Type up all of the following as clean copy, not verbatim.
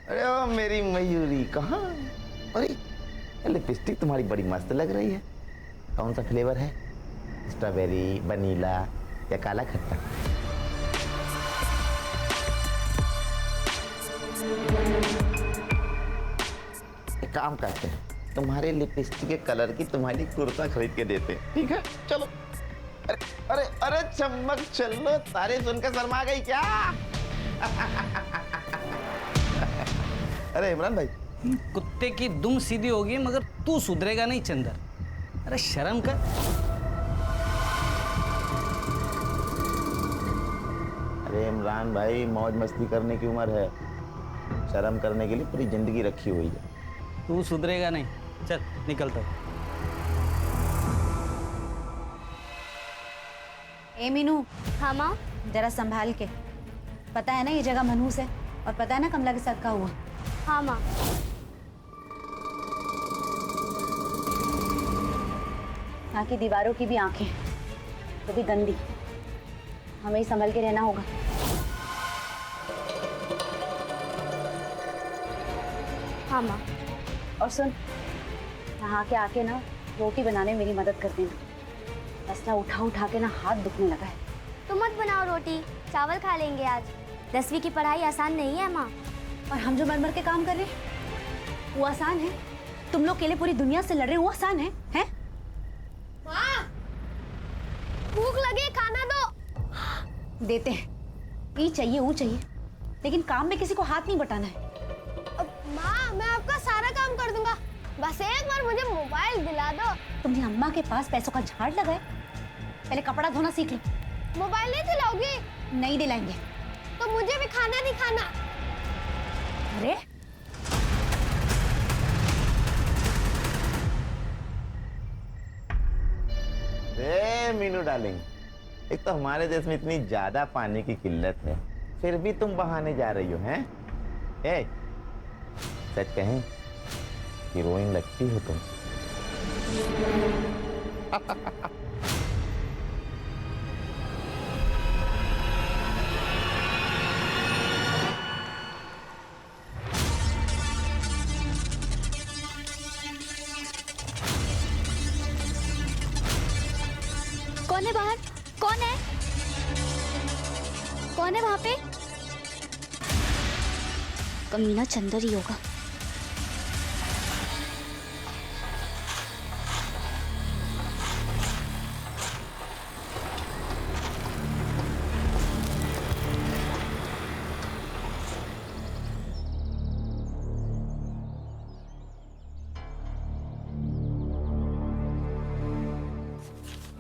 अरे ओ मेरी मयूरी कहाँ? अरे लिपस्टिक तुम्हारी बड़ी मस्त लग रही है। कौन सा फ्लेवर है? स्ट्रॉबेरी, वनीला या काला खट्टा? एक काम करते हैं, तुम्हारे लिपस्टिक के कलर की तुम्हारी कुर्ता खरीद के देते हैं, ठीक है? चलो। अरे अरे अरे चमक चलो, तारे सुनकर शर्मा गई क्या? अरे इमरान भाई, कुत्ते की दुम सीधी होगी मगर तू सुधरेगा नहीं चंदर। अरे शर्म कर। अरे इमरान भाई, मौज मस्ती करने की उम्र है, शर्म करने के लिए पूरी जिंदगी रखी हुई है। तू सुधरेगा नहीं, चल निकलता हूँ। ए मीनू। हाँ माँ। जरा संभाल के। पता है ना ये जगह मनहूस है, और पता है ना कमला के साथ क्या हुआ। हाँ माँ। यहाँ की दीवारों की भी आंखें, वो भी गंदी। हमें ही संभल के रहना होगा। हाँ माँ। और सुन, यहाँ के आके ना रोटी बनाने में मेरी मदद कर देना। असला उठा उठा के ना हाथ दुखने लगा है। तुम मत बनाओ रोटी, चावल खा लेंगे आज। 10वीं की पढ़ाई आसान नहीं है माँ। और हम जो मर के काम कर रहे हैं वो आसान है? तुम लोग के लिए पूरी दुनिया से लड़ रहे हैं, वो आसान है? हैं? माँ, भूख लगी, खाना दो। देते हैं। ये चाहिए वो चाहिए, लेकिन काम में किसी को हाथ नहीं बटाना है। माँ, मैं आपका सारा काम कर दूंगा, बस एक बार मुझे मोबाइल दिला दो। तुमने अम्मा के पास पैसों का झाड़ लगाए? पहले कपड़ा धोना सीख लो। मोबाइल नहीं दिलाओगी? नहीं दिलाएंगे। तो मुझे भी खाना नहीं खाना। अरे मीनू डार्लिंग, एक तो हमारे देश में इतनी ज्यादा पानी की किल्लत है, फिर भी तुम बहाने जा रही हो, हैं? ए, सच कहें, हीरोइन लगती हो तुम। कौन है बाहर? कौन है? कौन है वहां पे? कमीना चंदर ही होगा।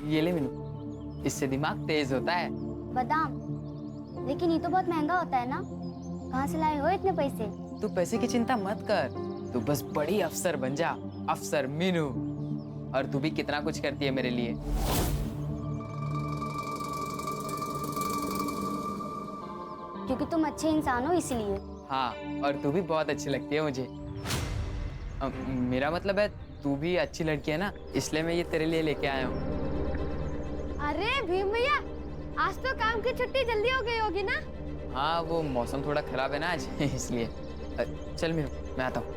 ये ले मीनू, इससे दिमाग तेज होता है। बादाम? लेकिन ये तो बहुत महंगा होता है ना, कहाँ से लाए हो इतने पैसे? तू पैसे की चिंता मत कर, तू बस बड़ी अफसर बन जा, अफसर मीनू। और तू भी कितना कुछ करती है मेरे लिए। क्योंकि तुम अच्छे इंसान हो इसीलिए। हाँ, और तू भी बहुत अच्छी लगती है मुझे। मेरा मतलब है तू भी अच्छी लड़की है ना, इसलिए मैं ये तेरे लिए लेके आया हूँ। अरे भीम भैया, आज तो काम की छुट्टी जल्दी हो गई होगी ना? हाँ, वो मौसम थोड़ा खराब है ना आज इसलिए। चल मीनू, मैं आता हूँ।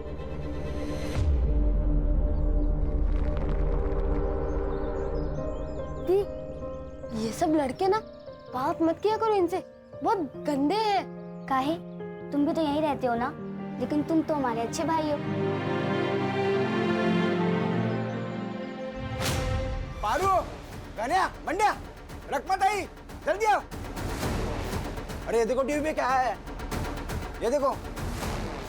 ये सब लड़के ना, बात मत किया करो इनसे, बहुत गंदे हैं। काहे? तुम भी तो यहीं रहते हो ना, लेकिन तुम तो हमारे अच्छे भाई हो। पारू, गन्या, बंड्या, रख मत आई, जल्दी आओ। अरे ये देखो टीवी पे क्या है, ये देखो।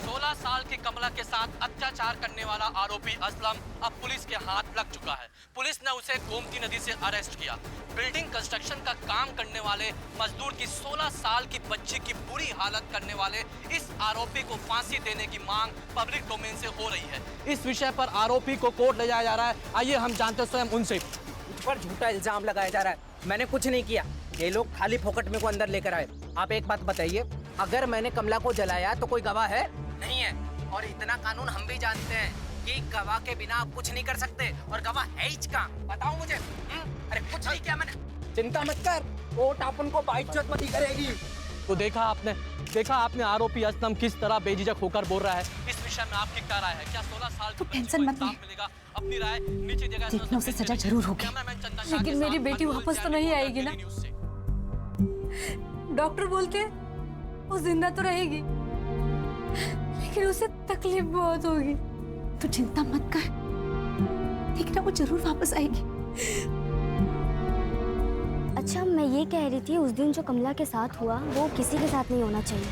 16 साल की कमला के साथ अत्याचार करने वाला आरोपी असलम अब पुलिस के हाथ लग चुका है। पुलिस ने उसे गोमती नदी से अरेस्ट किया। बिल्डिंग कंस्ट्रक्शन का काम करने वाले मजदूर की 16 साल की बच्ची की बुरी हालत करने वाले इस आरोपी को फांसी देने की मांग पब्लिक डोमेन से हो रही है। इस विषय पर आरोपी को कोर्ट ले जाया जा रहा है। आइए हम जानते हैं स्वयं उनसे। मुझ पर झूठा इल्जाम लगाया जा रहा है, मैंने कुछ नहीं किया। ये लोग खाली फोकट में को अंदर लेकर आए। आप एक बात बताइए, अगर मैंने कमला को जलाया तो कोई गवाह है? नहीं है। और इतना कानून हम भी जानते हैं कि गवाह के बिना आप कुछ नहीं कर सकते, और गवाह है ही कहाँ? बताओ मुझे। अरे कुछ नहीं किया मैंने। चिंता मत कर, कोर्ट अपन को बाइज्जत मत करेगी। तो देखा आपने आरोपी असलम किस तरह बेझिझक होकर बोल रहा है। इस विषय में आपकी क्या राय है? क्या 16 साल तू टेंशन मत ले। मिलेगा? अपनी राय नीचे जगह देखना उसे सजा जरूर होगी। लेकिन मेरी बेटी वापस तो नहीं आएगी ना? डॉक्टर बोलते हैं वो जिंदा तो रहेगी, लेकिन उसे तकलीफ बहुत होगी। तू चिंता मत कर, देखना वो जरूर वापस आएगी। अच्छा, मैं ये कह रही थी उस दिन जो कमला के साथ हुआ वो किसी के साथ नहीं होना चाहिए।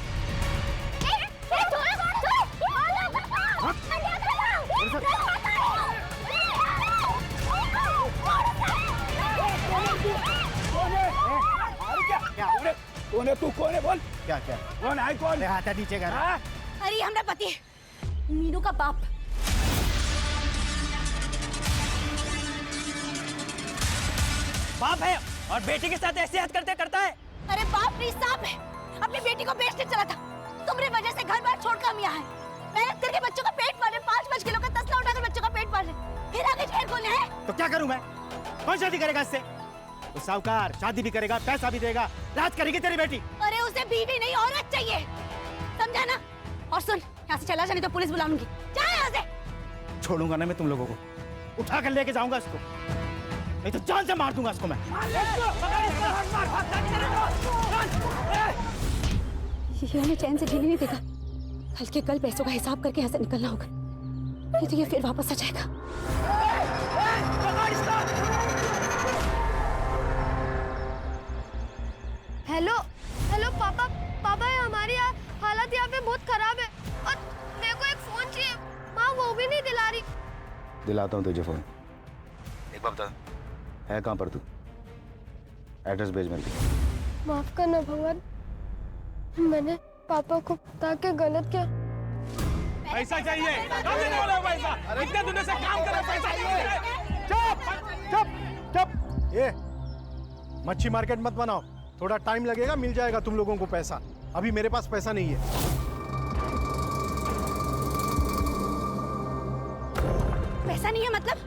कौन है तू? कौन है बोल? क्या कौन है? कौन? हाथ नीचे कर। अरे हमरा पति है, मीनू का बाप। बाप है और बेटी के साथ ऐसे हद करता है। अरे बाप नहीं, सांप है। अपनी बेटी को बेचने चला था, तुम्हारी वजह से घर बार छोड़कर हम यहाँ आए। मेहनत करके बच्चों का पेट पाल रहे, 5-5 किलो का तसला उठाकर बच्चों का पेट पाल रहे, फिर आगे जेल खोलने हैं। तो क्या करूं मैं? कौन शादी करेगा इससे? तो साहूकार शादी भी करेगा, पैसा भी देगा, राज करेगी तेरी बेटी। अरे उसे बीवी नहीं औरत चाहिए, समझा ना? और सुन, यहाँ से चला जा नहीं तो पुलिस बुलाऊंगी। जा यहाँ से। छोड़ूंगा ना मैं तुम लोगों को, उठा कर लेके जाऊंगा इसको, नहीं तो जान से मार दूंगा इसको मैं। ये हमें चैन से जीने नहीं देगा। कल के कल पैसों का हिसाब करके यहाँ से निकलना होगा, नहीं तो ये फिर वापस आ जाएगा। हेलो हेलो पापा, पापा हमारी हालत यहाँ पे बहुत खराब है और मेरे को एक फोन चाहिए। माँ वो भी नहीं दिला रही। दिलाता हूँ तुझे फोन। एक बात बता, है कहाँ पर तू? एड्रेस भेज मेरे को। माफ करना भगवान, मैंने पापा को बता के गलत किया। पैसा चाहिए, कहाँ देने वाला है पैसा? इतने दिनों से काम कर रहा है, पैसा चाहिए। चुप चुप चुप। ये मच्छी मार्केट मत बनाओ, थोड़ा टाइम लगेगा, मिल जाएगा तुम लोगों को पैसा। अभी मेरे पास पैसा नहीं है। पैसा नहीं है मतलब?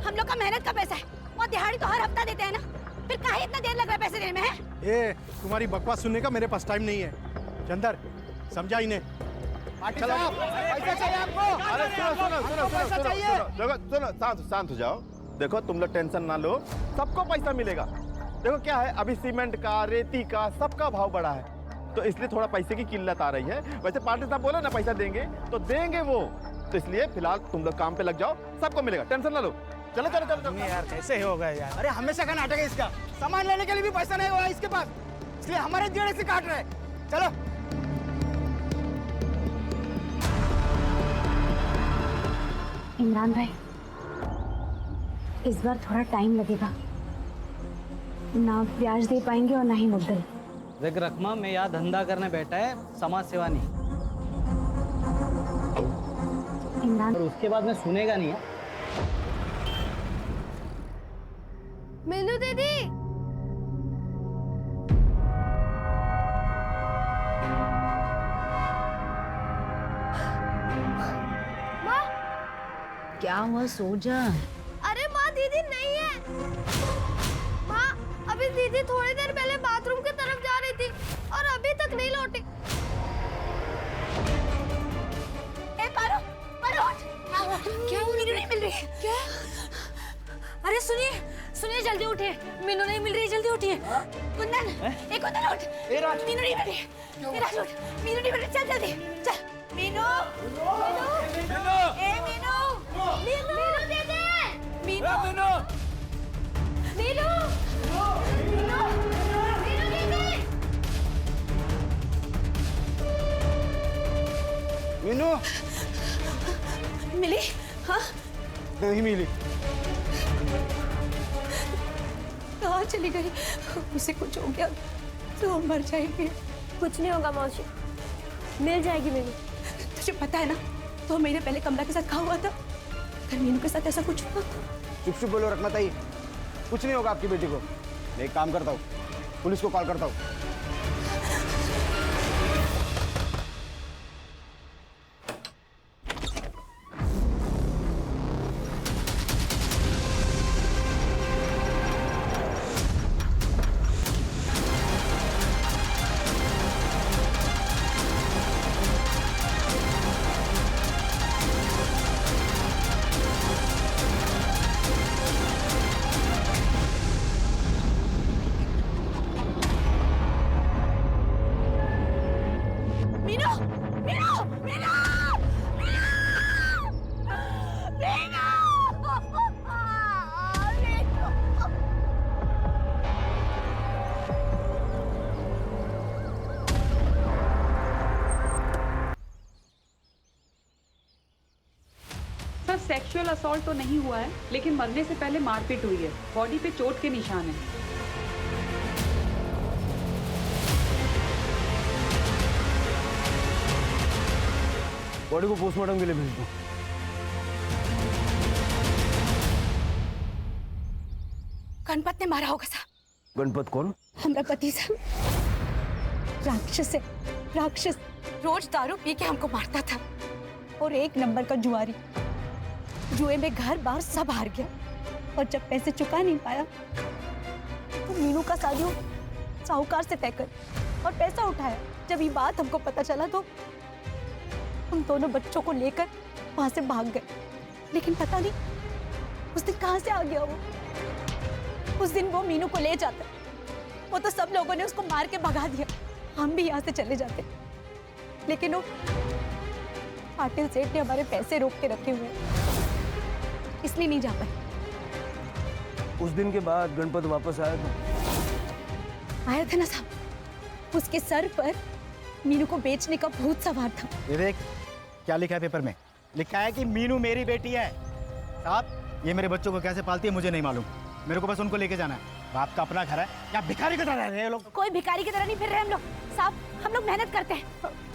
हम लोग का मेहनत का पैसा है और दिहाड़ी तो हर हफ्ता देते हैं ना, फिर काहे इतना देर लग रहा है पैसे देने में? है ये तुम्हारी बकवास सुनने का मेरे पास टाइम नहीं है। चंदर समझा इन्हें। चलो पैसा चाहिए आपको। अरे सुनो, शांत हो जाओ। देखो तुम लोग टेंशन ना लो, सबको पैसा मिलेगा। देखो क्या है, अभी सीमेंट का, रेती का, सबका भाव बढ़ा है, तो इसलिए थोड़ा पैसे की किल्लत आ रही है। वैसे पार्टी साहब बोले ना पैसा देंगे, तो देंगे वो। तो इसलिए फिलहाल तुम लोग काम पे लग जाओ, सबको मिलेगा, टेंशन ना लो। चलो चलो चलो चलो। यार कैसे होगा यार? अरे हमेशा का नाटक है इसका। सामान लेने के लिए भी पैसा नहीं होगा इसके पास, इसलिए हमारे जेड़े से काट रहे हैं। चलो। इमरान भाई, इस बार थोड़ा टाइम लगेगा, ना ब्याज दे पाएंगे और ना ही मुद्दल। देख रकमा, मैं यहाँ धंधा करने बैठा है, समाज सेवा नहीं। इमरान, और उसके बाद मैं सुनेगा नहीं है। मीनू दीदी, माँ। क्या हुआ? सो जा। अरे माँ, दीदी नहीं है। माँ, अभी दीदी थोड़ी देर पहले बाथरूम की तरफ जा रही थी और अभी तक नहीं लौटी। ए पारो, पारो उठ। क्या हुआ? मीनू नहीं मिल रही है। क्या? अरे सुनिए, सुनिए, जल्दी उठिए, मीनू नहीं मिल रही, जल्दी उठिए। कुंदन, ए कुंदन उठ। मीनू नहीं मिल रही है। ए राज उठ, मीनू नहीं मिल रही, चल जल्दी, चल। मीनू, मीनू, ए मीनू, मीनू दीदी, मीनू, मीनू, मीनू, मीनू, मीनू दीदी। मीनू मिली? हाँ? नहीं मिली। कहाँ चली गई? उसे कुछ हो गया तो हम मर जाएंगे। कुछ नहीं होगा मौसी, मिल जाएगी मीनू। तुझे पता है ना, तो महीने पहले कमला के साथ कहा हुआ था, अगर मीनू के साथ ऐसा कुछ हुआ तो। चुप चुप बोलो रकमताई, कुछ नहीं होगा आपकी बेटी को। मैं एक काम करता हूँ, पुलिस को कॉल करता हूँ। सर सेक्सुअल असॉल्ट तो नहीं हुआ है, लेकिन मरने से पहले मारपीट हुई है। बॉडी पे चोट के निशान हैं। बॉडी को पोस्टमार्टम के लिए भेज दो। गणपत ने मारा होगा साहब। गणपत कौन? हमारा पति साहब राक्षस है, राक्षस। रोज दारू पी के हमको मारता था और एक नंबर का जुआरी। जुए में घर बार सब हार गया और जब पैसे चुका नहीं पाया तो मीनू का शादी साहूकार से तय कर और पैसा उठाया। जब ये बात हमको पता चला तो हम दोनों बच्चों को लेकर वहां से भाग गए। लेकिन पता नहीं उस दिन कहां से आ गया वो। उस दिन वो मीनू को ले जाता, वो तो सब लोगों ने उसको मार के भगा दिया। हम भी यहाँ से चले जाते, लेकिन वो पाटिल सेठ ने हमारे पैसे रोक के रखे हुए, इसलिए नहीं जा पाए। उस दिन के बाद गणपत वापस आया था? आया था ना साहब। उसके सर पर मीनू को बेचने का भूत सवार था। ये देख क्या लिखा है पेपर में। लिखा है कि मीनू मेरी बेटी है। साहब ये मेरे बच्चों को कैसे पालती है मुझे नहीं मालूम, मेरे को बस उनको लेके जाना है। बाप का अपना घर है या भिखारी की तरह रह रहे हैं लोग? कोई भिखारी की तरह नहीं फिर रहे हम लोग साहब। हम लोग मेहनत करते हैं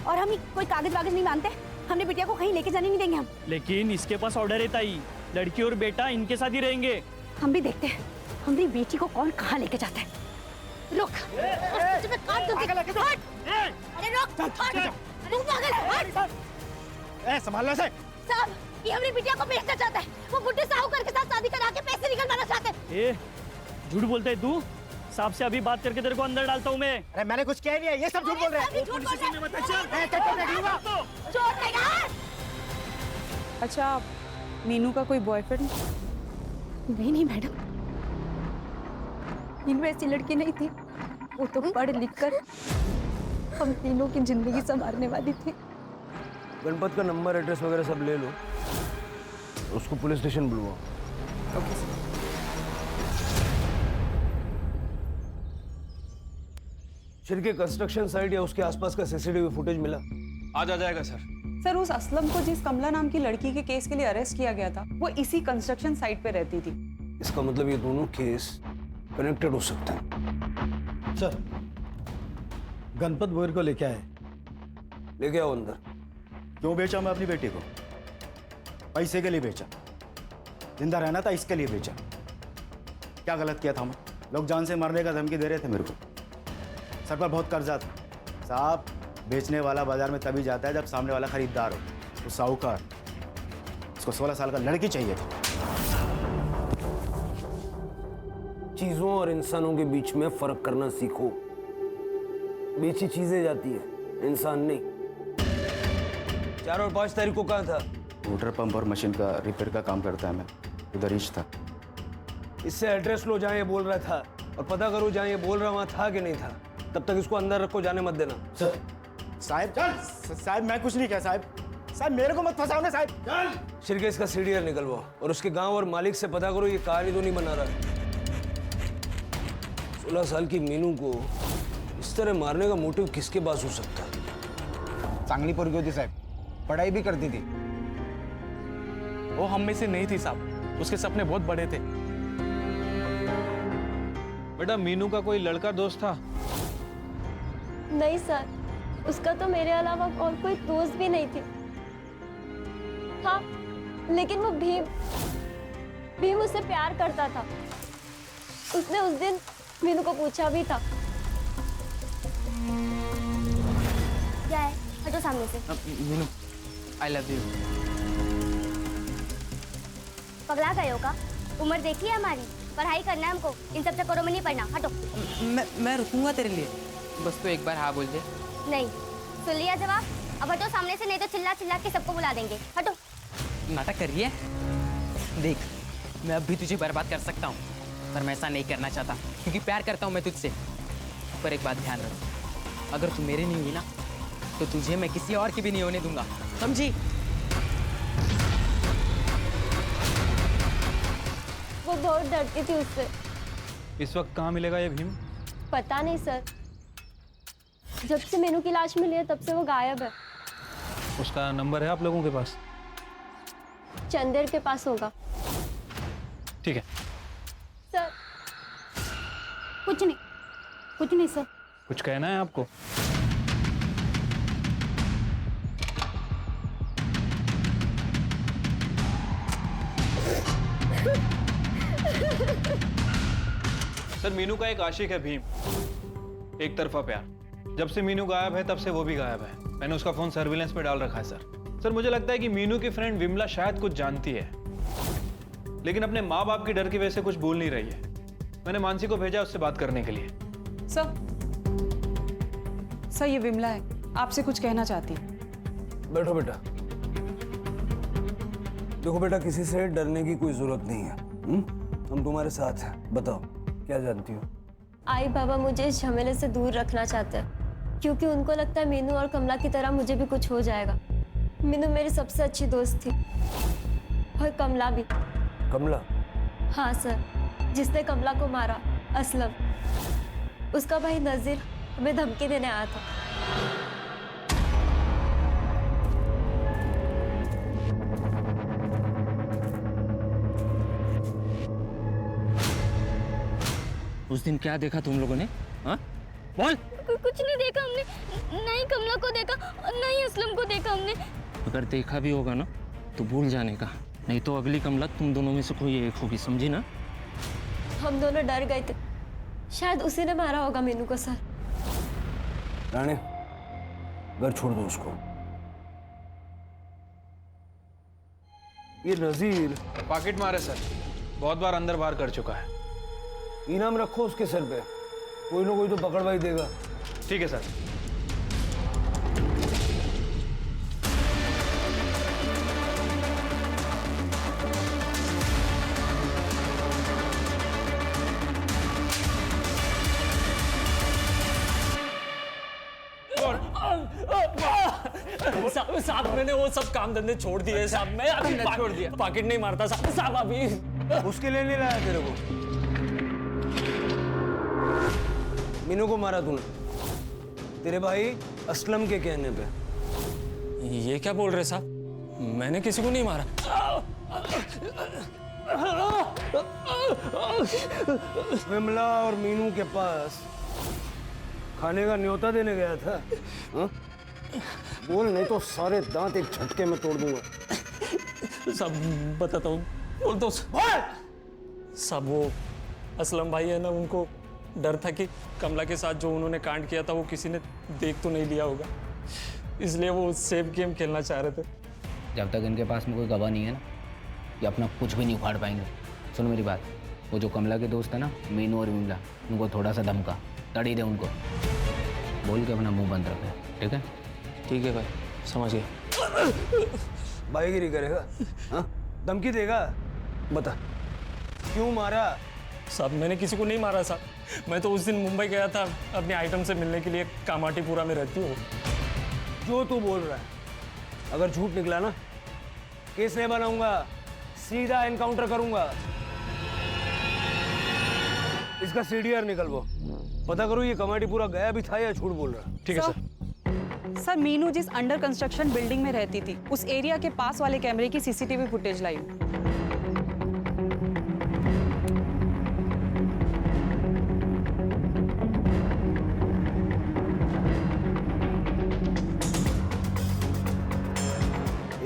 और हम कोई कागज वागज नहीं मानते। हमने बिटिया को कहीं लेके जाने नहीं देंगे हम। लेकिन इसके पास ऑर्डर है ताई, लड़की और बेटा इनके साथ ही रहेंगे। हम भी देखते हैं हमारी बेटी को कौन कहाँ लेके जाता है। रुक, काट दूंगी। अरे रुक, तू पागल है। संभालना से। साहब ये हमारी बिटिया को बेचना चाहता है। वो बुढ़े साहूकार के साथ शादी करा के पैसे निकलवाना चाहता है। झूठ बोलते है तू। साहब से अभी बात करके तेरे को अंदर डालता हूँ मैं। अरे मैंने कुछ कह दिया, ये सब झूठ बोल रहे हैं। अच्छा, मीनू का कोई बॉयफ्रेंड? नहीं मैडम, मीनू ऐसी लड़की नहीं थी। वो तो पढ़ लिख कर हम तीनों की जिंदगी संवारने वाली थी। गणपत का नंबर एड्रेस वगैरह सब ले लो, उसको पुलिस स्टेशन बुलवाओ। Okay sir. Shirke construction site या उसके आसपास का सीसीटीवी फुटेज मिला? आज आ जाएगा सर। सर उस असलम को जिस कमला नाम की लड़की के केस के लिए अरेस्ट किया गया था, वो इसी कंस्ट्रक्शन साइट पे रहती थी। इसका मतलब ये दोनों केस कनेक्टेड हो सकते हैं। सर गणपत बोर को लेके आए। लेके आओ अंदर। क्यों बेचा मैं अपनी बेटी को? पैसे के लिए बेचा। जिंदा रहना था इसके लिए बेचा। क्या गलत किया था मैं? लोग जान से मारने का धमकी दे रहे थे मेरे को। सर पर बहुत कर्जा था। साहब बेचने वाला बाजार में तभी जाता है जब सामने वाला खरीदार हो। तो साहूकार, उसको 16 साल का लड़की चाहिए था। चीजों और इंसानों के बीच में फर्क करना सीखो। बेची चीजें जाती है, इंसान नहीं। 4 और 5 तारीख को कहाँ था? मोटर पंप और मशीन का रिपेयर का काम करता है मैं, उधर रीच था। इससे एड्रेस लो जहाँ ये बोल रहा था और पता करो जहाँ ये बोल रहा वहाँ था कि नहीं था। तब तक इसको अंदर रखो, जाने मत देना। सर साहब मैं कुछ नहीं कहा साहब मेरे को मत फंसाओ ना साहब। शिरके इसका सीडीआर निकलवाओ और उसके गांव और मालिक से पता करो ये कहानी तो नहीं बना रहा है। 16 साल की मीनू को इस तरह मारने का मोटिव किसके पास हो सकता है? चांगली पोरगी होती साहब, पढ़ाई भी करती थी। वो हम में से नहीं थी साहब, उसके सपने बहुत बड़े थे। बेटा मीनू का कोई लड़का दोस्त था? नहीं सर, उसका तो मेरे अलावा और कोई दोस्त भी नहीं थी। हाँ, लेकिन वो भीम उससे प्यार करता था। उसने उस दिन मीनू को पूछा भी था। क्या है? हटो सामने से। Meenu, I love you। पगला गए हो का? उम्र देखी है हमारी, पढ़ाई करना है हमको, इन सब चक्करों में नहीं पड़ना। हटो। मैं रुकूंगा तेरे लिए, बस तो एक बार हाँ बोल दे। नहीं, सुन लिया जवाब। अब हटो सामने से, नहीं तो चिल्ला चिल्ला के सबको बुला देंगे। हटो। नाटक कर रही है? देख, मैं अब भी तुझे बर्बाद कर सकता हूँ, पर मैं ऐसा नहीं करना चाहता क्योंकि प्यार करता हूँ मैं तुझसे। पर एक बात ध्यान रख, अगर तू मेरे नहीं हुई ना तो तुझे मैं किसी और की भी नहीं होने दूंगा, समझी? वो बहुत डरती थी उससे। इस वक्त कहाँ मिलेगा ये भीम? पता नहीं सर, जब से मीनू की लाश मिली है तब से वो गायब है। उसका नंबर है आप लोगों के पास? चंदेर के पास होगा। ठीक है। सर कुछ नहीं सर। कुछ कहना है आपको? सर मीनू का एक आशिक है भीम, एक तरफा प्यार। जब से मीनू गायब है तब से वो भी गायब है। मैंने उसका फोन सर्विलेंस पे डाल रखा है सर। मुझे लगता है कि मीनू की फ्रेंड विमला शायद कुछ जानती है, लेकिन अपने माँ बाप की डर की वजह से कुछ बोल नहीं रही है। मैंने मानसी को भेजा उससे बात करने के लिए। सर ये विमला है, आपसे कुछ कहना चाहती है। बैठो बेटा। देखो बेटा, किसी से डरने की कोई जरूरत नहीं है। हम तुम्हारे साथ हैं। बताओ क्या जानती हो? आई बाबा मुझे इस झमेले से दूर रखना चाहते हैं, क्योंकि उनको लगता है मीनू और कमला की तरह मुझे भी कुछ हो जाएगा। मीनू मेरी सबसे अच्छी दोस्त थी, और कमला भी। कमला? हाँ सर, जिसने कमला को मारा, असलम। उसका भाई नजीर हमें धमकी देने आया था। उस दिन क्या देखा तुम लोगों ने? हाँ बोल। कुछ नहीं देखा हमने, नहीं कमला को देखा और नहीं असलम को देखा हमने। अगर देखा भी होगा ना तो भूल जाने का, नहीं तो अगली कमला तुम दोनों में से कोई एक होगी, समझी ना? हम दोनों डर गए थे, शायद उसी ने मारा होगा मीनू को। सर राणे, घर छोड़ दो उसको। ये नजीर पॉकेट मारे सर, बहुत बार अंदर बाहर कर चुका है। इनाम रखो उसके सर पे, कोई ना कोई तो पकड़वा ही देगा। ठीक है सर। साहब मैंने वो सब काम धंधे छोड़ दिए साहब। मैं अभी छोड़ दिया, पॉकेट नहीं मारता साहब अभी। उसके लिए नहीं लाया तेरे को? मीनू को मारा तूने तेरे भाई असलम के कहने पे। ये क्या बोल रहे साहब? मैंने किसी को नहीं मारा। विमला और मीनू के पास खाने का न्योता देने गया था। हा? बोल, नहीं तो सारे दांत एक झटके में तोड़ दूंगा। सब बताता हूँ, बोल दो सब। वो असलम भाई है ना, उनको डर था कि कमला के साथ जो उन्होंने कांड किया था वो किसी ने देख तो नहीं लिया होगा, इसलिए वो सेफ गेम खेलना चाह रहे थे। जब तक इनके पास में कोई गवाह नहीं है ना, ये अपना कुछ भी नहीं उखाड़ पाएंगे। सुनो मेरी बात, वो जो कमला के दोस्त है ना, मीनू और विमला, उनको थोड़ा सा धमका, तड़ी दे उनको, बोल के अपना मुंह बंद रखे, ठीक है? ठीक है भाई, समझ गया। भाईगिरी करेगा? हाँ? धमकी देगा? बता क्यों मारा? साहब मैंने किसी को नहीं मारा साहब। मैं तो उस दिन मुंबई गया था अपने आइटम से मिलने के लिए, कामाटीपुरा में रहती हूँ। जो तू बोल रहा है अगर झूठ निकला ना, केस नहीं बनाऊंगा, सीधा एनकाउंटर करूंगा। इसका सीडीआर निकलवाओ, पता करो ये कमाटीपुरा गया भी था या झूठ बोल रहा है। ठीक है सर। सर मीनू जिस अंडर कंस्ट्रक्शन बिल्डिंग में रहती थी, उस एरिया के पास वाले कैमरे की सीसीटीवी फुटेज लाई।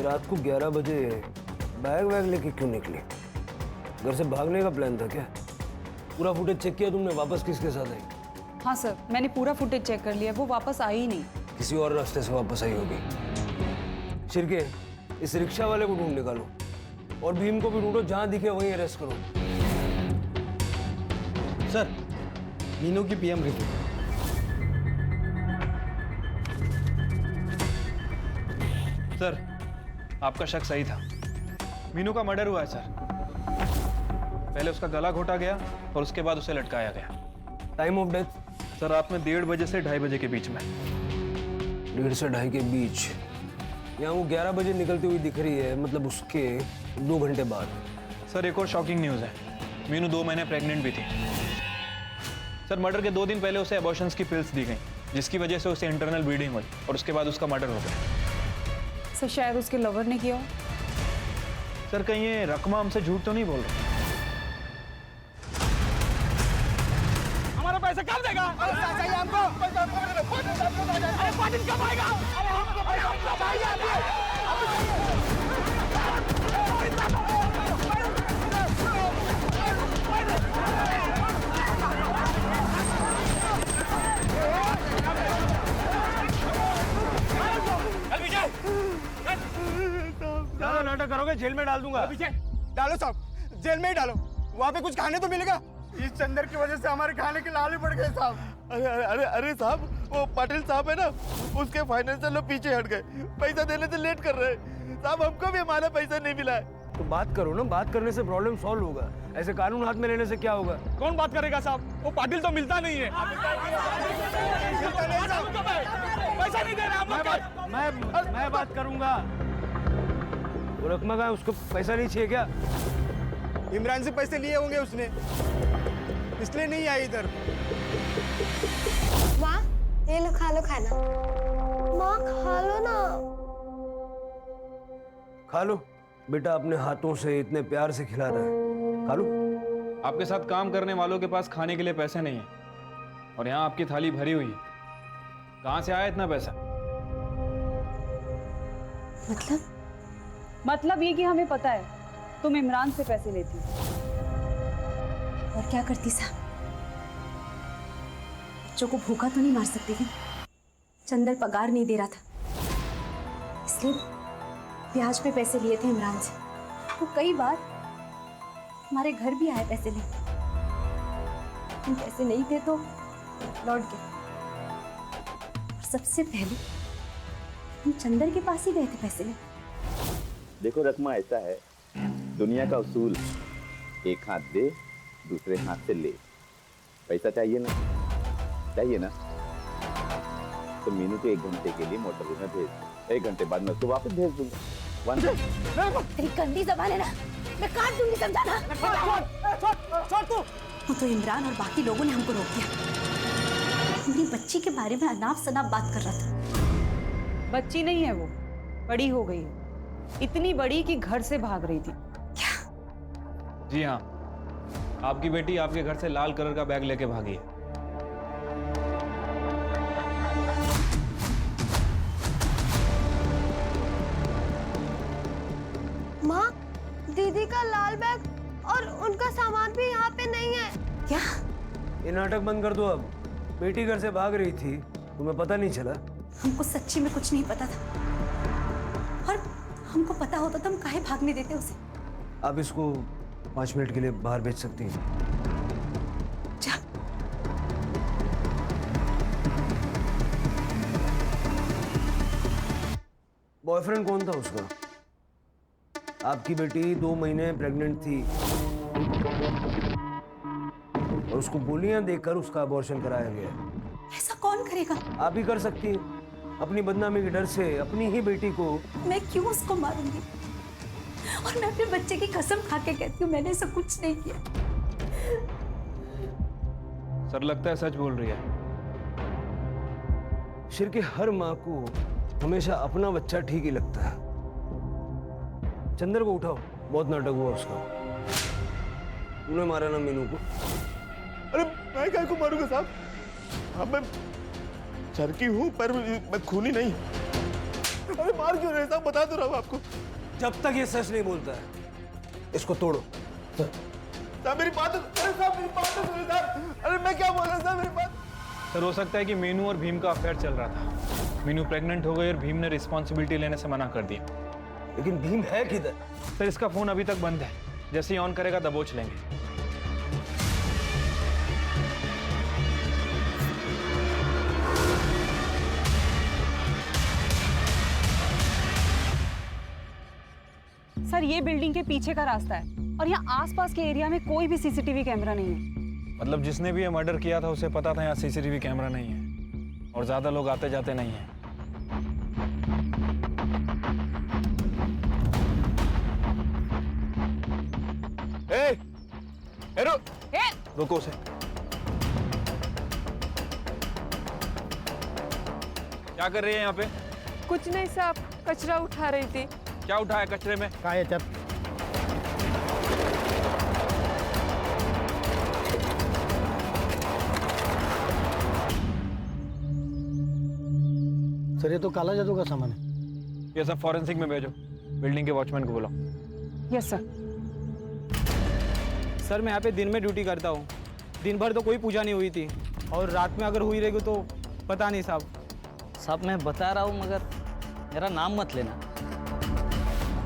रात को 11 बजे बैग वैग लेके क्यों निकली? घर से भागने का प्लान था क्या? पूरा फुटेज चेक किया तुमने? वापस किसके साथ आई? हाँ सर, मैंने पूरा फुटेज चेक कर लिया, वो वापस आई ही नहीं। किसी और रास्ते से वापस आई होगी। शिरके, इस रिक्शा वाले को ढूंढ निकालो और भीम को भी ढूंढो, जहां दिखे वहीं अरेस्ट करो। सर, मीनू की पीएम रिपोर्ट। सर, आपका शक सही था, मीनू का मर्डर हुआ है सर। पहले उसका गला घोटा गया और उसके बाद उसे लटकाया गया। Time of death? सर रात में 1:30 बजे से 2:30 बजे के बीच में। 1:30 से 2:30 के बीच? यहाँ वो 11 बजे निकलती हुई दिख रही है, मतलब उसके 2 घंटे बाद। सर एक और शॉकिंग न्यूज़ है, मीनू 2 महीने प्रेग्नेंट भी थी। सर मर्डर के 2 दिन पहले उसे एबॉर्शंस की पिल्स दी गई, जिसकी वजह से उसे इंटरनल ब्लीडिंग हुई और उसके बाद उसका मर्डर हो गया। सर शायद उसके लवर ने किया हो। सर कहीं ये रकमा हमसे झूठ तो नहीं बोल रहे? हमारा पैसा कब देगा? चाहिए हमको। अरे पाटिल कब आएगा? अरे हमको पैसा चाहिए। ज्यादा नाटक करोगे जेल में डाल दूंगा। पीछे डालो साहब, जेल में ही डालो। वहाँ पे कुछ खाने तो मिलेगा। इस चंदर की वजह से हमारे खाने के लाल ही पड़ गए साहब। अरे अरे अरे अरे साहब, वो पाटिल साहब है ना, उसके फाइनेंशियल लोग पीछे हट गए, पैसा देने से लेट कर रहे हैं साहब। हमको भी हमारा पैसा नहीं मिला है। तो बात करो ना, बात करने से प्रॉब्लम सॉल्व होगा। ऐसे कानून हाथ में लेने से क्या होगा? कौन बात करेगा साहब? वो पाटिल तो मिलता नहीं है। पैसा नहीं दे रहा। मैं बात करूंगा। वो रकमा का उसको पैसा नहीं चाहिए क्या? इमरान से पैसे लिए होंगे उसने, इसलिए नहीं आई इधर। माँ ये लो, खा लो खाना। माँ खा लो ना। खा लो बेटा, अपने हाथों से इतने प्यार से खिला रहा है, खा लो। आपके साथ काम करने वालों के पास खाने के लिए पैसे नहीं है और यहाँ आपकी थाली भरी हुई है। कहाँ से आया इतना पैसा? मतलब ये कि हमें पता है तुम इमरान से पैसे लेती हो। और क्या करती साहब? बच्चों को भूखा तो नहीं मार सकती थी। चंदर पगार नहीं दे रहा था, इसलिए ब्याज पे पैसे लिए थे इमरान से। वो कई बार हमारे घर भी आए पैसे लेने। हम पैसे नहीं थे तो लौट गए। और सबसे पहले हम चंदर के पास ही गए थे पैसे लेने। देखो रकमा, ऐसा है दुनिया का उसूल, एक हाथ दे दूसरे हाथ से ले। पैसा चाहिए ना, चाहिए ना, तो मीनू को 1 घंटे के लिए मोटरवे में भेज दो। 1 घंटे बाद मैं उसको वापस भेज दूंगा। तेरी गंदी ज़बान है ना, मैं काट दूंगी, समझा ना? वो तो इमरान और बाकी लोगों ने हमको रोक दिया। मेरी बच्ची के बारे में अनाप शनाप बात कर रहा था। बच्ची नहीं है वो, बड़ी हो गई है। इतनी बड़ी कि घर से भाग रही थी। जी हाँ, आपकी बेटी आपके घर से लाल कलर का बैग लेके भागी है। माँ, दीदी का लाल बैग और उनका सामान भी यहाँ पे नहीं है। क्या? ये नाटक बंद कर दो अब। बेटी घर से भाग रही थी, तुम्हें पता नहीं चला? हमको सच्ची में कुछ नहीं पता था, और हमको पता होता तो हम काहे भागने देते उसे। आप इसको 5 मिनट के लिए बाहर भेज सकती हैं। जा। बॉयफ्रेंड कौन था उसका? आपकी बेटी 2 महीने प्रेग्नेंट थी और उसको गोलियां देकर उसका अबॉर्शन कराया गया। ऐसा कौन करेगा? आप ही कर सकती हैं। अपनी बदनामी के डर से अपनी ही बेटी को। मैं क्यों उसको मारूंगी? और मैं अपने बच्चे की कसम खा के कहती हूँ मैंने ऐसा कुछ नहीं किया। सर लगता है सच बोल रही है। शिर के हर माँ को हमेशा अपना बच्चा ठीक ही लगता है। चंदर को उठाओ, बहुत नाटक हुआ उसका। तूने मारा ना मीनू को? अरे मैं क्या को मारूंगा साहब? हाँ मैं चरकी हूँ पर मैं खूनी नहीं। अरे मार क्यों रहे साहब? बता तो रहा हूँ आपको। जब तक ये सच नहीं बोलता है इसको तोड़ो। साहब मेरी बात, अरे साहब मेरी बात तो सुनिए साहब। अरे मैं क्या बोल रहा साहब, मेरी बात। सर हो सकता है कि मीनू और भीम का अफेयर चल रहा था। मीनू प्रेग्नेंट हो गई और भीम ने रिस्पॉन्सिबिलिटी लेने से मना कर दिया। लेकिन भीम है किधर? सर इसका फोन अभी तक बंद है, जैसे ही ऑन करेगा दबोच लेंगे। सर ये बिल्डिंग के पीछे का रास्ता है और यहाँ आसपास के एरिया में कोई भी सीसीटीवी कैमरा नहीं है। मतलब जिसने भी ये मर्डर किया था उसे पता था यहाँ सीसीटीवी कैमरा नहीं है और ज्यादा लोग आते जाते नहीं हैं। रुको उसे। क्या कर रही है यहाँ पे? कुछ नहीं साहब, कचरा उठा रही थी। क्या उठाया कचरे में? कहाँ है चल? सर ये तो काला जादू का सामान है। ये सब फॉरेंसिक में भेजो, बिल्डिंग के वॉचमैन को बुलाओ। Yes sir. सर मैं यहाँ पे दिन में ड्यूटी करता हूँ, दिन भर तो कोई पूजा नहीं हुई थी और रात में अगर हुई रहेगी तो पता नहीं साहब। साहब मैं बता रहा हूँ मगर मेरा नाम मत लेना।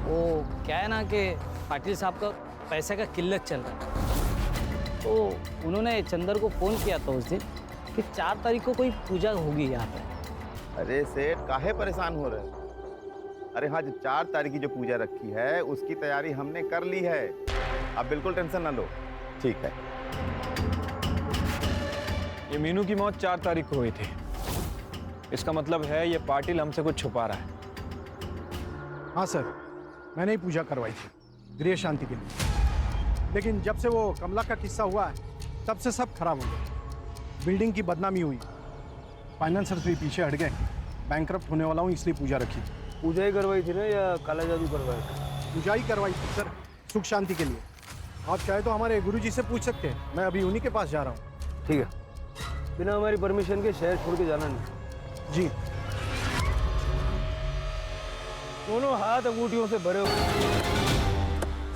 वो क्या है ना कि पाटिल साहब का पैसे का किल्लत चल रहा है, तो उन्होंने चंदर को फ़ोन किया था उस दिन कि 4 तारीख को कोई पूजा होगी यहाँ पे। अरे सेठ काहे परेशान हो रहे हैं? अरे हाँ, जो 4 तारीख की जो पूजा रखी है उसकी तैयारी हमने कर ली है, आप बिल्कुल टेंशन ना लो। ठीक है। ये मीनू की मौत 4 तारीख को हुई थी, इसका मतलब है ये पाटिल हमसे कुछ छुपा रहा है। हाँ सर, मैंने ही पूजा करवाई थी गृह शांति के लिए, लेकिन जब से वो कमला का किस्सा हुआ है तब से सब खराब हो गया। बिल्डिंग की बदनामी हुई, फाइनेंसर्स भी पीछे हट गए, बैंकरप्ट होने वाला हूँ इसलिए पूजा रखी थी। पूजा ही करवाई थी ना या काला जादू करवाया था? पूजा ही करवाई थी सर, सुख शांति के लिए। आप चाहे तो हमारे गुरुजी से पूछ सकते हैं, मैं अभी उन्हीं के पास जा रहा हूँ। ठीक है, बिना हमारी परमिशन के शहर छोड़ के जाना नहीं। जी। दोनों हाथ अंगूठियों से भरे हुए।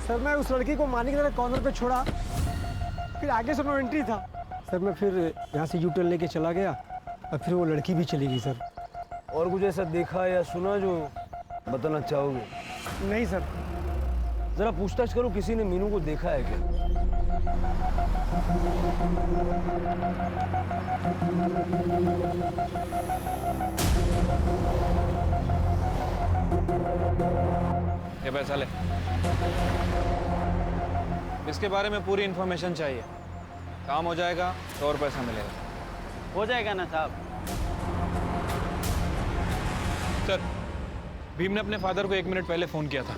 सर मैं उस लड़की को मारने की तरह कॉर्नर पे छोड़ा, फिर आगे से नो एंट्री था सर। मैं फिर यहाँ से यूटर्न लेके चला गया और फिर वो लड़की भी चली गई सर। और कुछ ऐसा देखा या सुना जो बताना चाहोगे? नहीं सर। जरा पूछताछ करो, किसी ने मीनू को देखा है क्या? ये पैसा ले, इसके बारे में पूरी इंफॉर्मेशन चाहिए। काम हो जाएगा तो और पैसा मिलेगा। हो जाएगा ना साहब। सर, भीम ने अपने फादर को 1 मिनट पहले फोन किया था,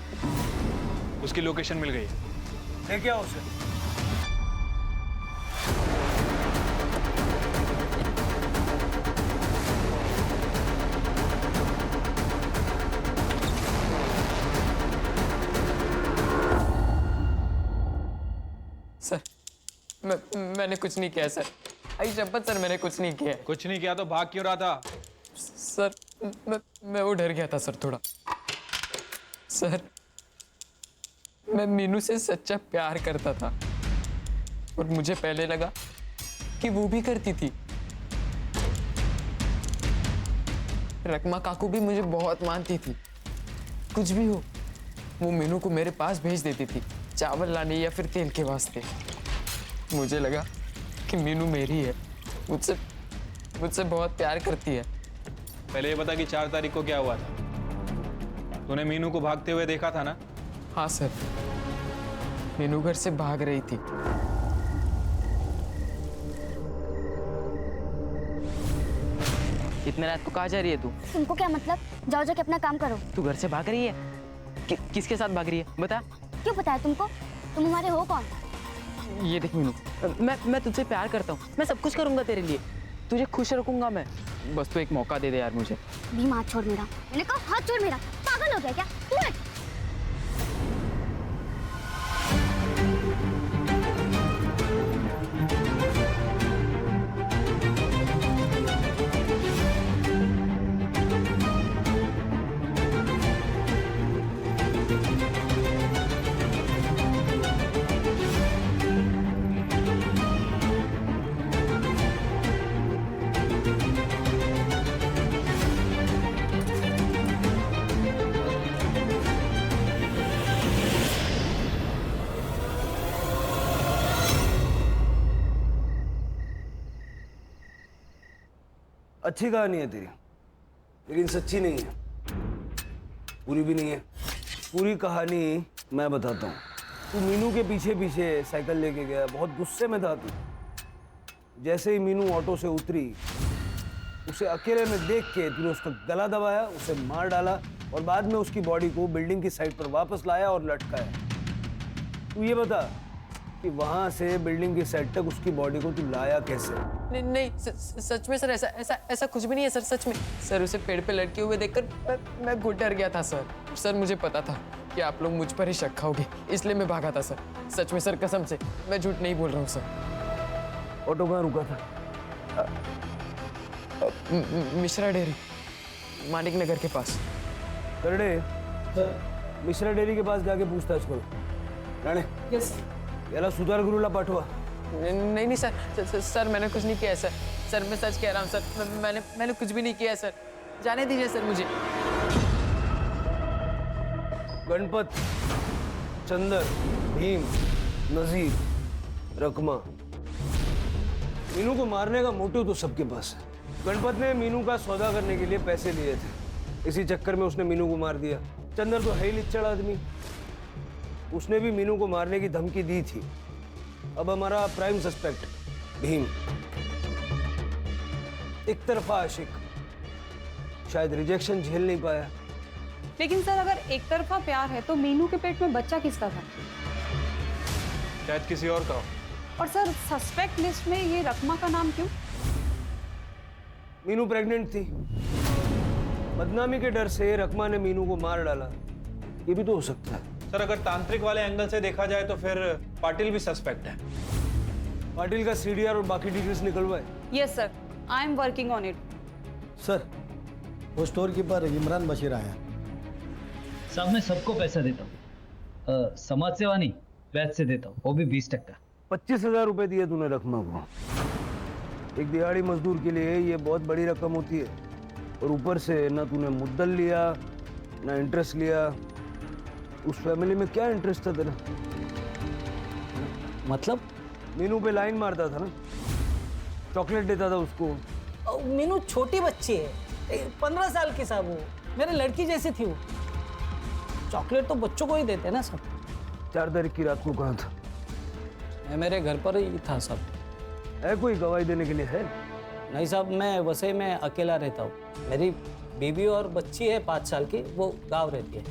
उसकी लोकेशन मिल गई है। क्या उसे? सर मैंने कुछ नहीं किया सर, आई शपथ सर, मैंने कुछ नहीं किया। कुछ नहीं किया तो भाग क्यों रहा था? सर मैं वो डर गया था सर थोड़ा। सर मैं मीनू से सच्चा प्यार करता था और मुझे पहले लगा कि वो भी करती थी। रकमा काकू भी मुझे बहुत मानती थी, कुछ भी हो वो मीनू को मेरे पास भेज देती थी, चावल लाने या फिर तेल के वास्ते। मुझे लगा कि मीनू मेरी है, मुझसे बहुत प्यार करती है। पहले ये बता कि 4 तारीख को क्या हुआ था? तूने मीनू को भागते हुए देखा था ना? हाँ सर, मीनू घर से भाग रही थी। इतने रात को कहाँ जा रही है तू? तुमको क्या मतलब? जाओ जाके अपना काम करो। तू घर से भाग रही है? किसके साथ भाग रही है बता? क्यों पता है तुमको? तुम हमारे हो कौन? ये देख मीनू, मैं तुझसे प्यार करता हूँ, मैं सब कुछ करूंगा तेरे लिए, तुझे खुश रखूंगा मैं। बस तू एक मौका दे दे यार मुझे। भीम हाथ छोड़ मेरा। मैंने कहा हाथ छोड़ मेरा। पागल हो गया क्या तू? अच्छी कहानी है तेरी, लेकिन सच्ची नहीं है, पूरी भी नहीं है। पूरी कहानी मैं बताता हूँ। तू मीनू के पीछे पीछे साइकिल लेके गया, बहुत गुस्से में था तू। जैसे ही मीनू ऑटो से उतरी, उसे अकेले में देख के तूने उसका गला दबाया, उसे मार डाला और बाद में उसकी बॉडी को बिल्डिंग की साइड पर वापस लाया और लटकाया। तू ये बता कि वहां से बिल्डिंग की साइड तक उसकी बॉडी को तू लाया कैसे? नहीं सच में सर, ऐसा कुछ भी नहीं है सर, सच में। सर उसे पेड़ पे लटके हुए देखकर मैं घुट डर गया था सर। सर मुझे पता था कि आप लोग मुझ पर ही शक खाओगे, इसलिए मैं भागा था सर। सच में सर, कसम से मैं झूठ नहीं बोल रहा हूँ सर। ऑटो कहाँ रुका था? मिश्रा डेयरी। मानिक नगर के पास। करड़े मिश्रा डेरी के पास जाके पूछताछ करो। राणे यस याला सुधार गुरुला पाठवा। नहीं सर मैंने कुछ नहीं किया है सर मैं सच कह रहा हूँ सर, मैंने कुछ भी नहीं किया है सर, जाने दीजिए सर मुझे। गणपत, चंदर, भीम, नजीर, रकमा, मीनू को मारने का मोटिव तो सबके पास है। गणपत ने मीनू का सौदा करने के लिए पैसे लिए थे, इसी चक्कर में उसने मीनू को मार दिया। चंदर तो है ही लिच्चड़ आदमी, उसने भी मीनू को मारने की धमकी दी थी। अब हमारा प्राइम सस्पेक्ट भीम, एक तरफा आशिक, शायद रिजेक्शन झेल नहीं पाया। लेकिन सर अगर एक तरफा प्यार है तो मीनू के पेट में बच्चा किसका था? शायद किसी और का हो। और सर सस्पेक्ट लिस्ट में ये रकमा का नाम क्यों? मीनू प्रेग्नेंट थी, बदनामी के डर से रकमा ने मीनू को मार डाला, ये भी तो हो सकता है। सर अगर तांत्रिक वाले एंगल से देखा जाए तो फिर पाटिल भी सस्पेक्ट है। पाटिल का सीडीआर और बाकी डिटेल्स निकलवाए। Yes sir, I am working on it. Sir वो स्टोर कीपर इमरान बशीर आया। साहब मैं सबको पैसा देता हूँ, समाज सेवा नहीं ब्याज से देता हूँ, वो भी 20%। 25,000 रुपए दिए तूने रकमा को। एक दिहाड़ी मजदूर के लिए ये बहुत बड़ी रकम होती है, और ऊपर से ना तूने मुद्दल लिया ना इंटरेस्ट लिया। उस फैमिली में क्या इंटरेस्ट था तेरा? मतलब मीनू पे लाइन मारता था ना, चॉकलेट देता था उसको। मीनू छोटी बच्ची है, 15 साल की साहब, वो मेरे लड़की जैसी थी। वो चॉकलेट तो बच्चों को ही देते हैं ना सब। 4 तारीख की रात को कहाँ था? मैं मेरे घर पर ही था साहब। है कोई गवाही देने के लिए? है नहीं साहब, मैं वैसे में अकेला रहता हूँ। मेरी बीवी और बच्ची है 5 साल की, वो गांव रहती है।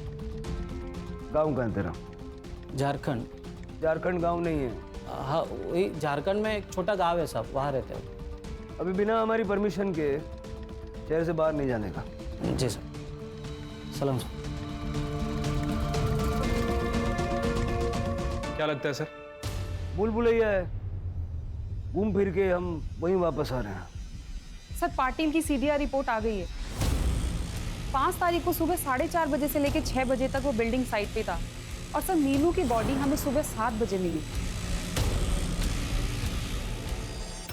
गांव कहाँ तेरा? झारखंड। झारखंड गांव नहीं है। हाँ वही झारखंड में एक छोटा गांव है साहब, वहाँ रहते हैं। अभी बिना हमारी परमिशन के शहर से बाहर नहीं जाने का। जी सर। सलाम सर। क्या लगता है सर? भूल भुलैया है, घूम फिर के हम वहीं वापस आ रहे हैं। सर पाटिल की सीडीआर रिपोर्ट आ गई है। 5 तारीख को सुबह 4:30 बजे से लेकर 6 बजे तक वो बिल्डिंग साइट पे था, और सर मीनू की बॉडी हमें सुबह 7 बजे मिली।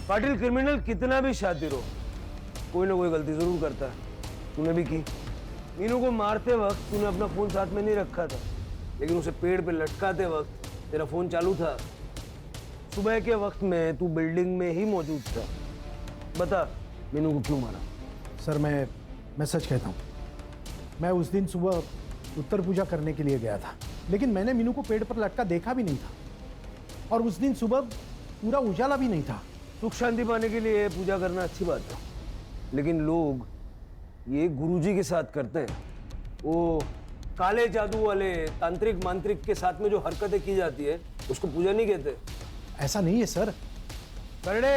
पाटिल क्रिमिनल कितना भी शातिर हो, कोई ना कोई गलती जरूर करता है। तूने भी की। मीनू को मारते वक्त तूने अपना फोन साथ में नहीं रखा था, लेकिन उसे पेड़ पे लटकाते वक्त तेरा फोन चालू था। सुबह के वक्त में तू बिल्डिंग में ही मौजूद था। बता मीनू को क्यों मारा? सर मैं सच कहता हूँ, मैं उस दिन सुबह उत्तर पूजा करने के लिए गया था, लेकिन मैंने मीनू को पेड़ पर लटका देखा भी नहीं था, और उस दिन सुबह पूरा उजाला भी नहीं था। सुख शांति पाने के लिए पूजा करना अच्छी बात है, लेकिन लोग ये गुरुजी के साथ करते हैं। वो काले जादू वाले तांत्रिक मांत्रिक के साथ में जो हरकतें की जाती है उसको पूजा नहीं कहते। ऐसा नहीं है सर। करड़े,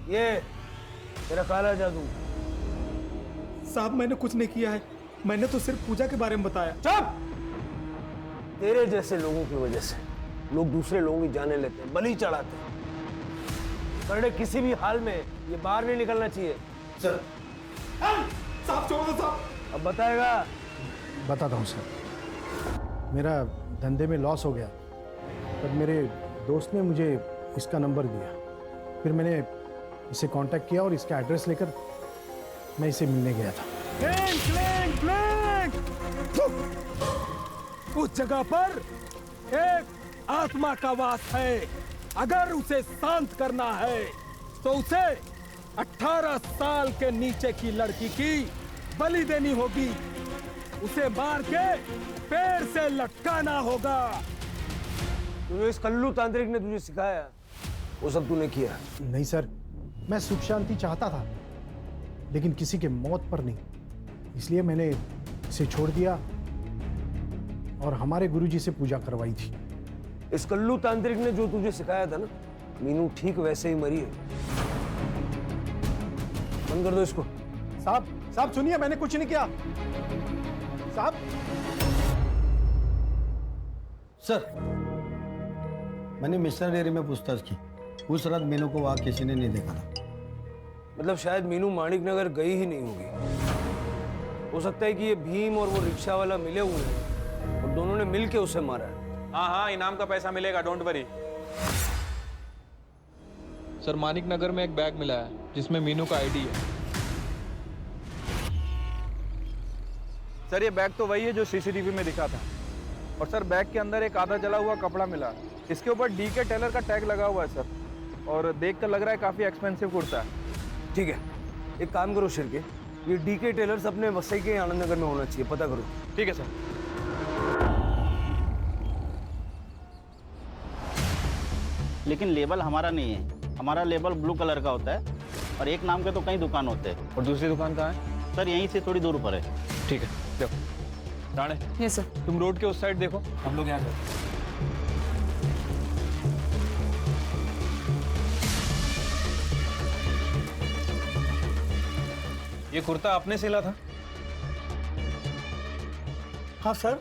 ये तेरा काला जादू। साहब मैंने कुछ नहीं किया है, मैंने तो सिर्फ पूजा के बारे में बताया। चुप! तेरे जैसे लोगों की वजह से लोग दूसरे लोगों की जाने लेते हैं, बलि चढ़ाते हैं। करड़े, किसी भी हाल में ये बाहर नहीं निकलना चाहिए। सर साहब छोड़ दो साहब। अब बताएगा? बताता हूँ सर। मेरा धंधे में लॉस हो गया, तब मेरे दोस्त ने मुझे इसका नंबर दिया। फिर मैंने इसे कांटेक्ट किया और इसका एड्रेस लेकर मैं इसे मिलने गया था। Clank, clank, clank. उस जगह पर एक आत्मा का वास है। अगर उसे शांत करना है तो उसे 18 साल के नीचे की लड़की की बलि देनी होगी। उसे मार के पेड़ से लटकाना होगा। तुझे इस कल्लू तांत्रिक ने तुझे सिखाया, वो सब तूने किया? नहीं सर, मैं सुख शांति चाहता था, लेकिन किसी के मौत पर नहीं, इसलिए मैंने इसे छोड़ दिया और हमारे गुरुजी से पूजा करवाई थी। इस कल्लू तांत्रिक ने जो तुझे सिखाया था ना, मीनू ठीक वैसे ही मरी है। बंद कर दो इसको। साहब सुनिए, मैंने कुछ नहीं किया। साहब। सर मैंने मिश्रा डेयरी में पूछताछ की, उस रात मीनू को वहां किसी ने नहीं देखा था। मतलब शायद मीनू माणिक नगर गई ही नहीं होगी। हो सकता है कि ये भीम और वो रिक्शा वाला मिले हुए हैं और दोनों ने मिल के उसे मारा है। हाँ हाँ, इनाम का पैसा मिलेगा, डोंट वरी। सर मानिक नगर में एक बैग मिला है जिसमें मीनू का आईडी है। सर ये बैग तो वही है जो सीसीटीवी में दिखा था। और सर बैग के अंदर एक आधा जला हुआ कपड़ा मिला, इसके ऊपर डीके टेलर का टैग लगा हुआ है सर, और देख कर लग रहा है काफ़ी एक्सपेंसिव कुर्ता है। ठीक है, एक काम करो शिरके, ये डीके टेलर्स अपने वसई के आनंद नगर में होना चाहिए, पता करो। ठीक है सर। लेकिन लेबल हमारा नहीं है, हमारा लेबल ब्लू कलर का होता है और एक नाम के तो कई दुकान होते हैं। और दूसरी दुकान कहाँ है? सर यहीं से थोड़ी दूर पर है। ठीक है, देखो राणे। Yes sir. तुम रोड के उस साइड देखो, हम लोग यहाँ जाते हैं। ये कुर्ता आपने सिला था? हाँ सर,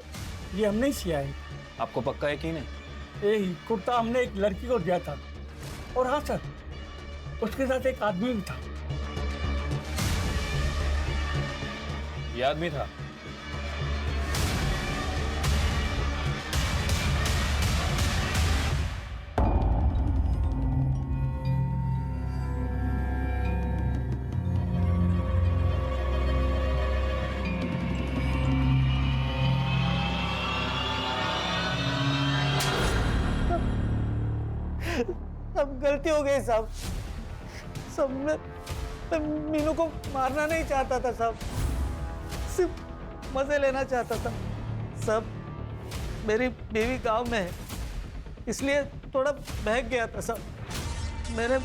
ये हमने ही सिया है। आपको पक्का यकीन है? यही कुर्ता हमने एक लड़की को दिया था। और हाँ सर, उसके साथ एक आदमी भी था। ये आदमी था? अब गलती हो गई साहब। सब मैं मीनू को मारना नहीं चाहता था साहब, सिर्फ मजे लेना चाहता था। सब मेरी बीवी गांव में है, इसलिए थोड़ा बहक गया था साहब। मैंने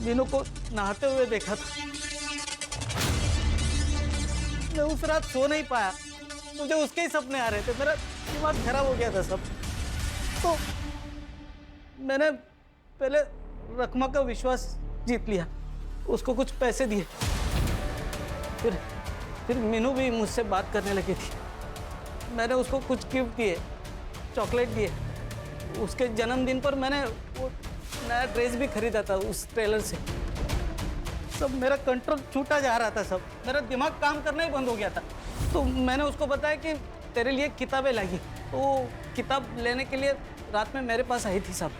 मीनू को नहाते हुए देखा था। मैं उस रात सो नहीं पाया, मुझे उसके ही सपने आ रहे थे, मेरा दिमाग खराब हो गया था सब। तो मैंने पहले रकमा का विश्वास जीत लिया, उसको कुछ पैसे दिए। फिर मीनू भी मुझसे बात करने लगी थी। मैंने उसको कुछ गिफ्ट दिए, चॉकलेट दिए। उसके जन्मदिन पर मैंने वो नया ड्रेस भी खरीदा था उस टेलर से। सब मेरा कंट्रोल छूटा जा रहा था, सब मेरा दिमाग काम करना ही बंद हो गया था। तो मैंने उसको बताया कि तेरे लिए किताबें लागी। तो किताब लेने के लिए रात में मेरे पास आई थी साहब।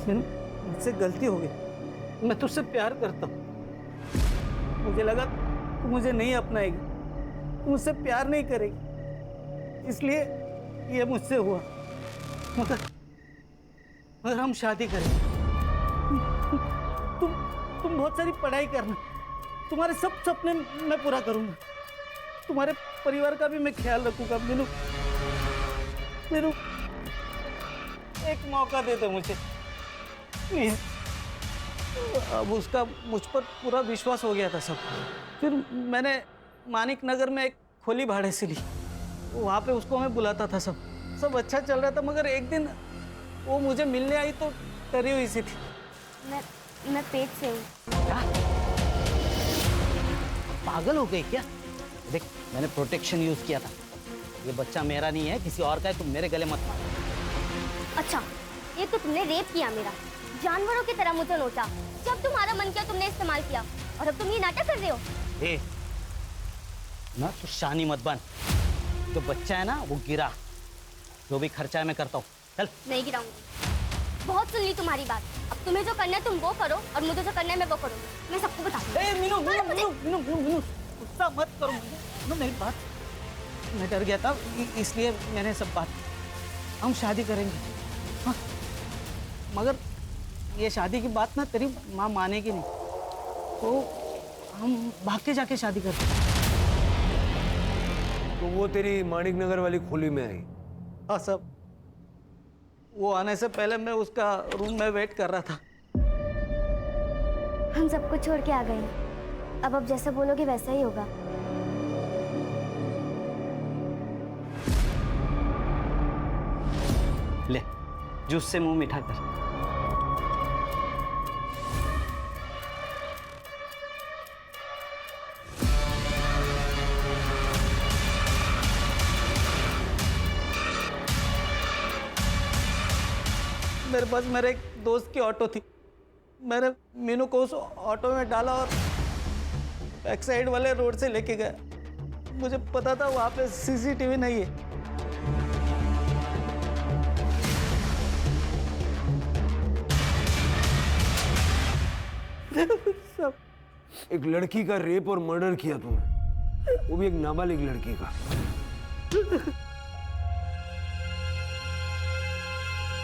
मुझसे गलती हो गई। मैं तुझसे प्यार करता हूँ। मुझे लगा तू मुझे नहीं अपनाएगी, तू मुझसे प्यार नहीं करेगी, इसलिए ये मुझसे हुआ। मगर हम शादी करेंगे। तुम बहुत सारी पढ़ाई करना, तुम्हारे सब सपने मैं पूरा करूंगा। तुम्हारे परिवार का भी मैं ख्याल रखूंगा। मीनू, मीनू, एक मौका दे दे मुझे प्लीज। अब उसका मुझ पर पूरा विश्वास हो गया था सब। फिर मैंने मानिक नगर में एक खोली भाड़े से ली, वहाँ पे उसको मैं बुलाता था। सब अच्छा चल रहा था, मगर एक दिन वो मुझे मिलने आई तो डरी हुई सी थी। मैं पेट से हूँ। पागल हो गई क्या? देख, मैंने प्रोटेक्शन यूज किया था। ये बच्चा मेरा नहीं है, किसी और का है। तुम मेरे गले मत मारो। अच्छा, ये तो तुमने रेप किया मेरा, जानवरों की तरह मुझे नोचा। जब तुम्हारा मन किया तुमने इस्तेमाल किया, और अब तुम ये नाटक कर रहे हो। ए, ना तो शानी मत बन। जो बच्चा है ना वो गिरा, जो भी खर्चा है मैं करता हूँ। चल। नहीं गिराऊंगी, बहुत सुन ली तुम्हारी बात। अब तुम्हें जो करना है तुम वो करो, और मुझे जो करना है मैं वो करूँगी। मैं सबको बताऊंगी। मीनू, मीनू, मीनू, मीनू, मीनू, मीनू, गुस्सा मत करो मुझे। मेरी बात, मैं डर गया था, इसलिए मैंने सब बात। हम शादी करेंगे, हाँ। मगर ये शादी की बात ना तेरी माँ मानेगी नहीं, तो हम भाग के जाके शादी करते हैं। तो वो तेरी माणिक नगर वाली खोली में आई? हाँ सब, वो आने से पहले मैं उसका रूम में वेट कर रहा था। हम सबको छोड़ के आ गए हैं। अब जैसा बोलोगे वैसा ही होगा। जूस से मुंह मीठा कर। मेरे पास मेरे एक दोस्त की ऑटो थी। मैंने मीनू को उस ऑटो में डाला और बैक साइड वाले रोड से लेके गया। मुझे पता था वहां पे सीसीटीवी नहीं है। एक लड़की का रेप और मर्डर किया तुमने, वो भी एक नाबालिग लड़की का।